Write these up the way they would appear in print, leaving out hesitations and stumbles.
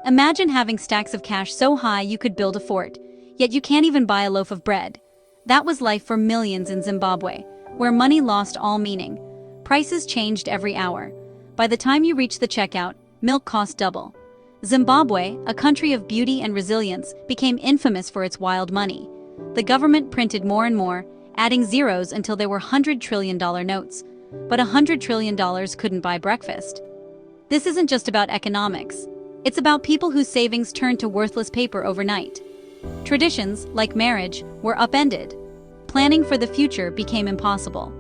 Imagine having stacks of cash so high you could build a fort, yet you can't even buy a loaf of bread. That was life for millions in Zimbabwe, where money lost all meaning. Prices changed every hour. By the time you reached the checkout, milk cost double. Zimbabwe, a country of beauty and resilience, became infamous for its wild money. The government printed more and more, adding zeros until there were $100 trillion notes. But $100 trillion couldn't buy breakfast. This isn't just about economics. It's about people whose savings turned to worthless paper overnight. Traditions, like marriage, were upended. Planning for the future became impossible.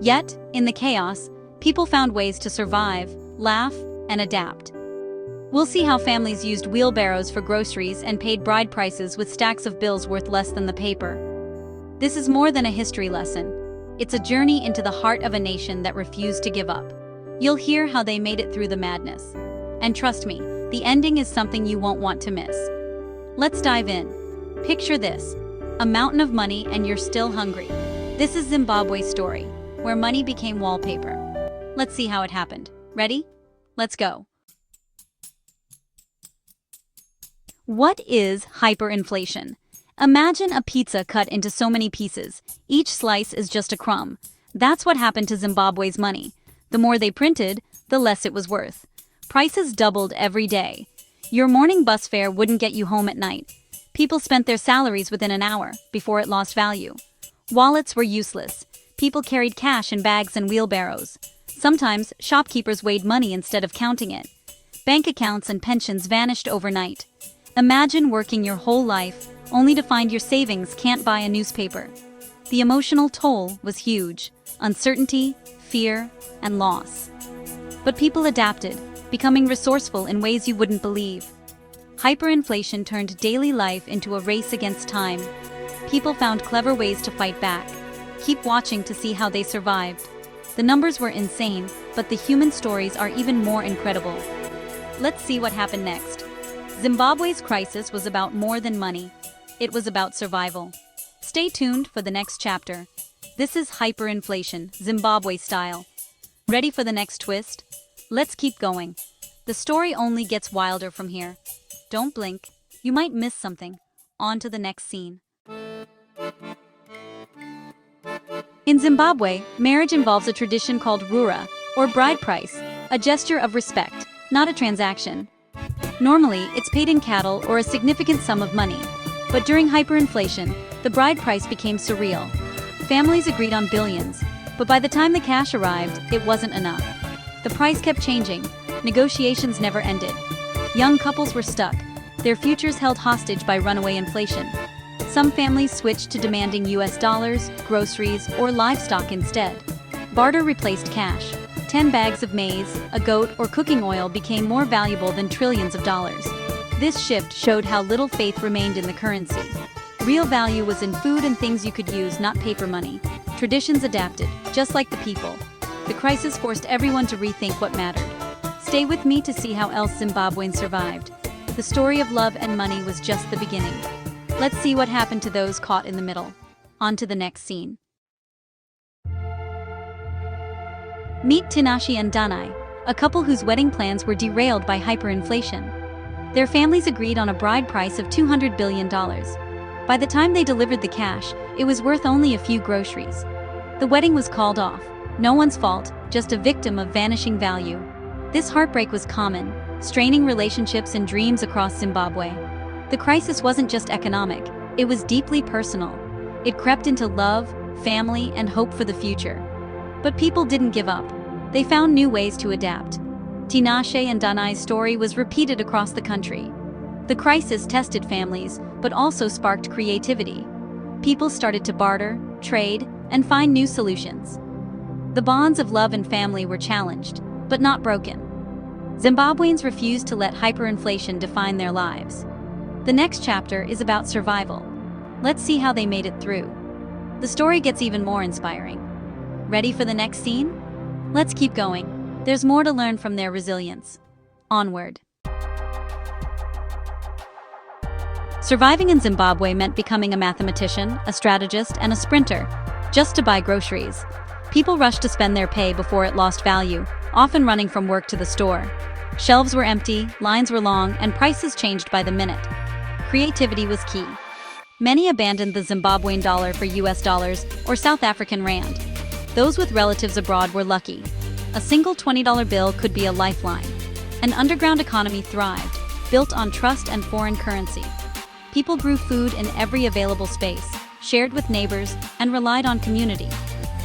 Yet, in the chaos, people found ways to survive, laugh, and adapt. We'll see how families used wheelbarrows for groceries and paid bride prices with stacks of bills worth less than the paper. This is more than a history lesson. It's a journey into the heart of a nation that refused to give up. You'll hear how they made it through the madness. And trust me, the ending is something you won't want to miss. Let's dive in. Picture this: a mountain of money and you're still hungry. This is Zimbabwe's story, where money became wallpaper. Let's see how it happened. Ready? Let's go. What is hyperinflation? Imagine a pizza cut into so many pieces. Each slice is just a crumb. That's what happened to Zimbabwe's money. The more they printed, the less it was worth. Prices doubled every day. Your morning bus fare wouldn't get you home at night. People spent their salaries within an hour before it lost value. Wallets were useless. People carried cash in bags and wheelbarrows. Sometimes, shopkeepers weighed money instead of counting it. Bank accounts and pensions vanished overnight. Imagine working your whole life only to find your savings can't buy a newspaper. The emotional toll was huge: uncertainty, fear, and loss. But people adapted, becoming resourceful in ways you wouldn't believe. Hyperinflation turned daily life into a race against time. People found clever ways to fight back. Keep watching to see how they survived. The numbers were insane, but the human stories are even more incredible. Let's see what happened next. Zimbabwe's crisis was about more than money. It was about survival. Stay tuned for the next chapter. This is hyperinflation, Zimbabwe style. Ready for the next twist? Let's keep going. The story only gets wilder from here. Don't blink. You might miss something. On to the next scene. In Zimbabwe, marriage involves a tradition called rura, or bride price, a gesture of respect, not a transaction. Normally, it's paid in cattle or a significant sum of money. But during hyperinflation, the bride price became surreal. Families agreed on billions, but by the time the cash arrived, it wasn't enough. The price kept changing. Negotiations never ended. Young couples were stuck, their futures held hostage by runaway inflation. Some families switched to demanding US dollars, groceries, or livestock instead. Barter replaced cash. 10 bags of maize, a goat, or cooking oil became more valuable than trillions of dollars. This shift showed how little faith remained in the currency. Real value was in food and things you could use, not paper money. Traditions adapted, just like the people. The crisis forced everyone to rethink what mattered. Stay with me to see how else Zimbabweans survived. The story of love and money was just the beginning. Let's see what happened to those caught in the middle. On to the next scene. Meet Tinashe and Danai, a couple whose wedding plans were derailed by hyperinflation. Their families agreed on a bride price of $200 billion. By the time they delivered the cash, it was worth only a few groceries. The wedding was called off. No one's fault, just a victim of vanishing value. This heartbreak was common, straining relationships and dreams across Zimbabwe. The crisis wasn't just economic, it was deeply personal. It crept into love, family, and hope for the future. But people didn't give up. They found new ways to adapt. Tinashe and Danai's story was repeated across the country. The crisis tested families, but also sparked creativity. People started to barter, trade, and find new solutions. The bonds of love and family were challenged, but not broken. Zimbabweans refused to let hyperinflation define their lives. The next chapter is about survival. Let's see how they made it through. The story gets even more inspiring. Ready for the next scene? Let's keep going. There's more to learn from their resilience. Onward. Surviving in Zimbabwe meant becoming a mathematician, a strategist, and a sprinter, just to buy groceries. People rushed to spend their pay before it lost value, often running from work to the store. Shelves were empty, lines were long, and prices changed by the minute. Creativity was key. Many abandoned the Zimbabwean dollar for US dollars or South African rand. Those with relatives abroad were lucky. A single $20 bill could be a lifeline. An underground economy thrived, built on trust and foreign currency. People grew food in every available space, shared with neighbors, and relied on community.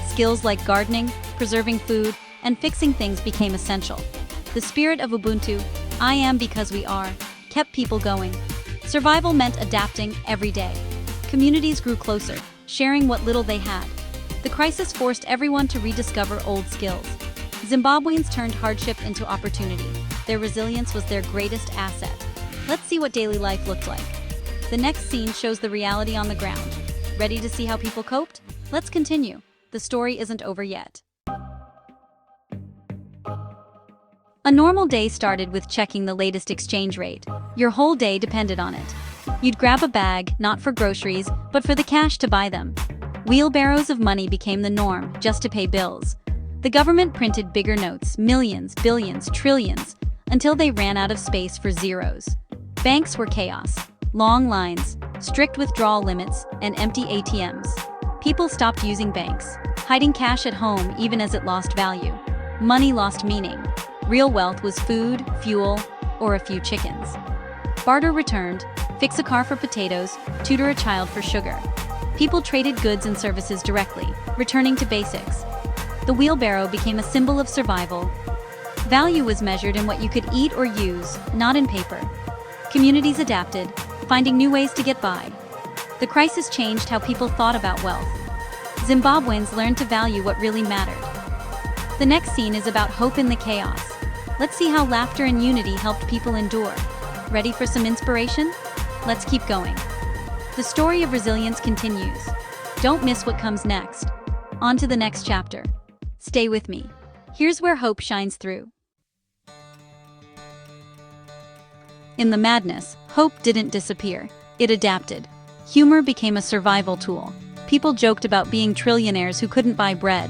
Skills like gardening, preserving food, and fixing things became essential. The spirit of Ubuntu, I am because we are, kept people going. Survival meant adapting every day. Communities grew closer, sharing what little they had. The crisis forced everyone to rediscover old skills. Zimbabweans turned hardship into opportunity. Their resilience was their greatest asset. Let's see what daily life looked like. The next scene shows the reality on the ground. Ready to see how people coped? Let's continue. The story isn't over yet. A normal day started with checking the latest exchange rate. Your whole day depended on it. You'd grab a bag, not for groceries, but for the cash to buy them. Wheelbarrows of money became the norm, just to pay bills. The government printed bigger notes, millions, billions, trillions, until they ran out of space for zeros. Banks were chaos. Long lines, strict withdrawal limits, and empty ATMs. People stopped using banks, hiding cash at home even as it lost value. Money lost meaning. Real wealth was food, fuel, or a few chickens. Barter returned. Fix a car for potatoes, tutor a child for sugar. People traded goods and services directly, returning to basics. The wheelbarrow became a symbol of survival. Value was measured in what you could eat or use, not in paper. Communities adapted, finding new ways to get by. The crisis changed how people thought about wealth. Zimbabweans learned to value what really mattered. The next scene is about hope in the chaos. Let's see how laughter and unity helped people endure. Ready for some inspiration? Let's keep going. The story of resilience continues. Don't miss what comes next. On to the next chapter. Stay with me. Here's where hope shines through. In the madness, hope didn't disappear. It adapted. Humor became a survival tool. People joked about being trillionaires who couldn't buy bread.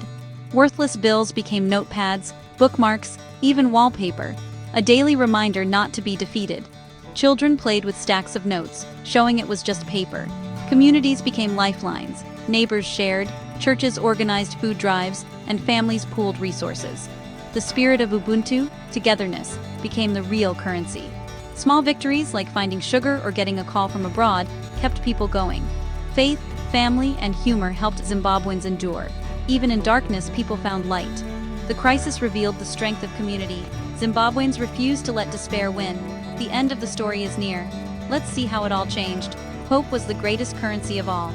Worthless bills became notepads, bookmarks, even wallpaper, a daily reminder not to be defeated. Children played with stacks of notes, showing it was just paper. Communities became lifelines. Neighbors shared, churches organized food drives, and families pooled resources. The spirit of Ubuntu, togetherness, became the real currency. Small victories like finding sugar or getting a call from abroad kept people going. Faith, family, and humor helped Zimbabweans endure. Even in darkness, people found light. The crisis revealed the strength of community. Zimbabweans refused to let despair win. The end of the story is near. Let's see how it all changed. Hope was the greatest currency of all.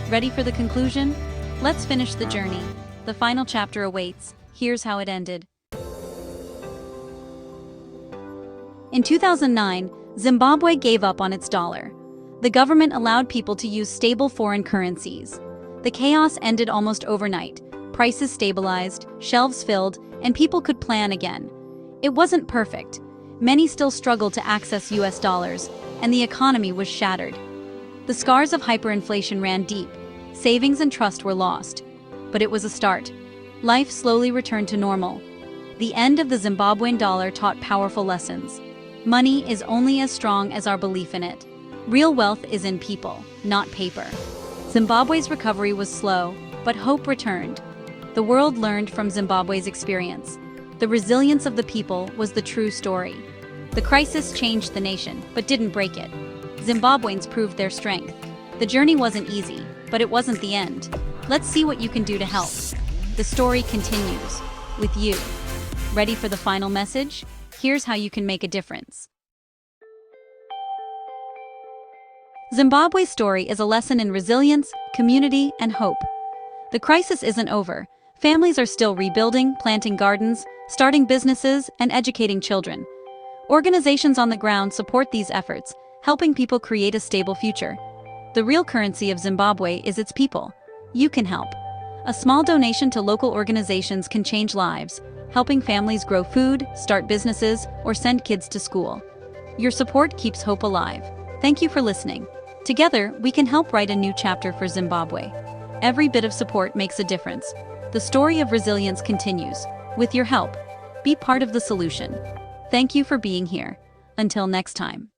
Ready for the conclusion? Let's finish the journey. The final chapter awaits. Here's how it ended. In 2009, Zimbabwe gave up on its dollar. The government allowed people to use stable foreign currencies. The chaos ended almost overnight. Prices stabilized, shelves filled, and people could plan again. It wasn't perfect. Many still struggled to access US dollars, and the economy was shattered. The scars of hyperinflation ran deep. Savings and trust were lost. But it was a start. Life slowly returned to normal. The end of the Zimbabwean dollar taught powerful lessons. Money is only as strong as our belief in it. Real wealth is in people, not paper. Zimbabwe's recovery was slow, but hope returned. The world learned from Zimbabwe's experience. The resilience of the people was the true story. The crisis changed the nation, but didn't break it. Zimbabweans proved their strength. The journey wasn't easy, but it wasn't the end. Let's see what you can do to help. The story continues with you. Ready for the final message? Here's how you can make a difference. Zimbabwe's story is a lesson in resilience, community, and hope. The crisis isn't over. Families are still rebuilding, planting gardens, starting businesses, and educating children. Organizations on the ground support these efforts, helping people create a stable future. The real currency of Zimbabwe is its people. You can help. A small donation to local organizations can change lives, helping families grow food, start businesses, or send kids to school. Your support keeps hope alive. Thank you for listening. Together, we can help write a new chapter for Zimbabwe. Every bit of support makes a difference. The story of resilience continues. With your help, be part of the solution. Thank you for being here. Until next time.